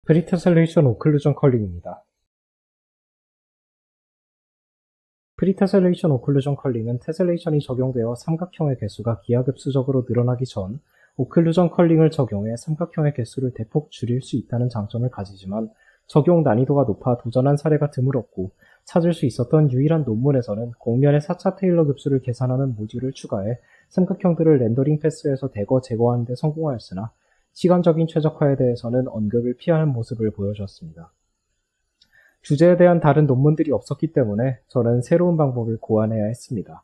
프리테셀레이션 오클루전 컬링입니다. 프리테셀레이션 오클루전 컬링은 테셀레이션이 적용되어 삼각형의 개수가 기하급수적으로 늘어나기 전 오클루전 컬링을 적용해 삼각형의 개수를 대폭 줄일 수 있다는 장점을 가지지만 적용 난이도가 높아 도전한 사례가 드물었고 찾을 수 있었던 유일한 논문에서는 곡면의 4차 테일러 급수를 계산하는 모듈을 추가해 삼각형들을 렌더링 패스에서 대거 제거하는 데 성공하였으나 시간적인 최적화에 대해서는 언급을 피하는 모습을 보여주었습니다. 주제에 대한 다른 논문들이 없었기 때문에 저는 새로운 방법을 고안해야 했습니다.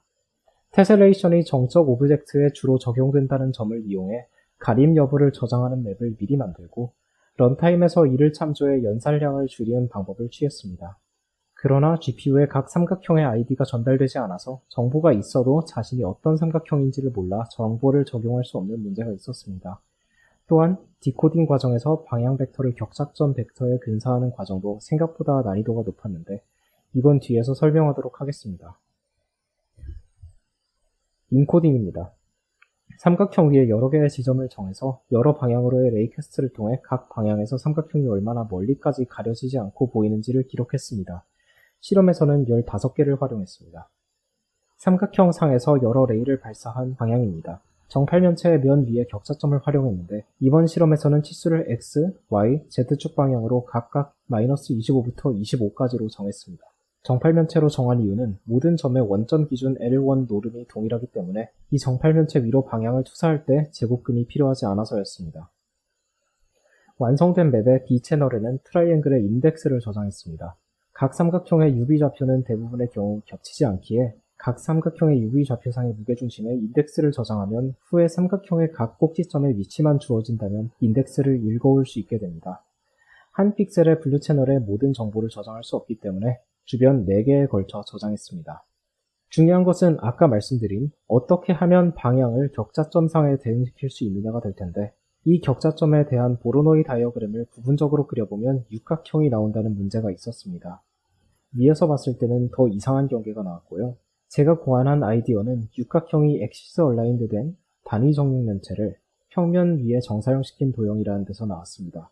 테셀레이션이 정적 오브젝트에 주로 적용된다는 점을 이용해 가림 여부를 저장하는 맵을 미리 만들고 런타임에서 이를 참조해 연산량을 줄이는 방법을 취했습니다. 그러나 GPU에 각 삼각형의 ID가 전달되지 않아서 정보가 있어도 자신이 어떤 삼각형인지를 몰라 정보를 적용할 수 없는 문제가 있었습니다. 또한 디코딩 과정에서 방향 벡터를 격착점 벡터에 근사하는 과정도 생각보다 난이도가 높았는데 이건 뒤에서 설명하도록 하겠습니다. 인코딩입니다. 삼각형 위에 여러 개의 지점을 정해서 여러 방향으로의 레이캐스트를 통해 각 방향에서 삼각형이 얼마나 멀리까지 가려지지 않고 보이는지를 기록했습니다. 실험에서는 15개를 활용했습니다. 삼각형 상에서 여러 레이를 발사한 방향입니다. 정팔면체의 면 위에 격자점을 활용했는데 이번 실험에서는 치수를 X, Y, Z축 방향으로 각각 -25부터 25까지로 정했습니다. 정팔면체로 정한 이유는 모든 점의 원점 기준 L1 노름이 동일하기 때문에 이 정팔면체 위로 방향을 투사할 때 제곱근이 필요하지 않아서였습니다. 완성된 맵의 D채널에는 트라이앵글의 인덱스를 저장했습니다. 각 삼각형의 UV 좌표는 대부분의 경우 겹치지 않기에 각 삼각형의 UV 좌표상의 무게중심에 인덱스를 저장하면 후에 삼각형의 각 꼭지점의 위치만 주어진다면 인덱스를 읽어올 수 있게 됩니다. 한 픽셀의 블루 채널에 모든 정보를 저장할 수 없기 때문에 주변 4개에 걸쳐 저장했습니다. 중요한 것은 아까 말씀드린 어떻게 하면 방향을 격자점상에 대응시킬 수 있느냐가 될 텐데 이 격자점에 대한 보로노이 다이어그램을 부분적으로 그려보면 육각형이 나온다는 문제가 있었습니다. 위에서 봤을 때는 더 이상한 경계가 나왔고요. 제가 고안한 아이디어는 육각형이 엑시스 얼라인드 된 단위 정육면체를 평면 위에 정사형시킨 도형이라는 데서 나왔습니다.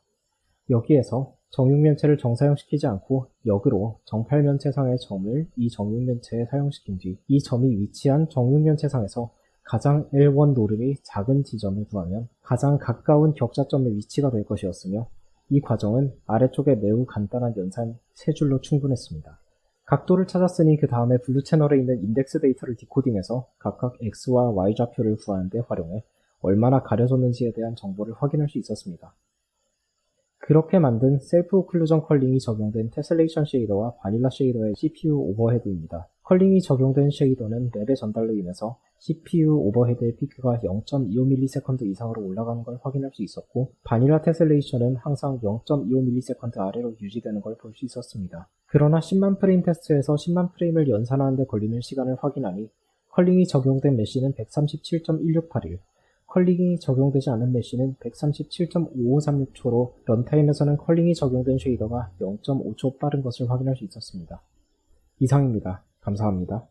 여기에서 정육면체를 정사형시키지 않고 역으로 정팔면체상의 점을 이 정육면체에 사용시킨 뒤 이 점이 위치한 정육면체상에서 가장 L1 노름이 작은 지점을 구하면 가장 가까운 격자점의 위치가 될 것이었으며 이 과정은 아래쪽에 매우 간단한 연산 3줄로 충분했습니다. 각도를 찾았으니 그 다음에 블루 채널에 있는 인덱스 데이터를 디코딩해서 각각 X와 Y 좌표를 구하는 데 활용해 얼마나 가려졌는지에 대한 정보를 확인할 수 있었습니다. 그렇게 만든 셀프 오클루전 컬링이 적용된 테셀레이션 쉐이더와 바닐라 쉐이더의 CPU 오버헤드입니다. 컬링이 적용된 쉐이더는 맵의 전달로 인해서 CPU 오버헤드의 피크가 0.25ms 이상으로 올라가는 걸 확인할 수 있었고 바닐라 테셀레이션은 항상 0.25ms 아래로 유지되는 걸 볼 수 있었습니다. 그러나 10만 프레임 테스트에서 10만 프레임을 연산하는 데 걸리는 시간을 확인하니 컬링이 적용된 메시는 137.1681, 컬링이 적용되지 않은 메시는 137.5536초로 런타임에서는 컬링이 적용된 쉐이더가 0.5초 빠른 것을 확인할 수 있었습니다. 이상입니다. 감사합니다.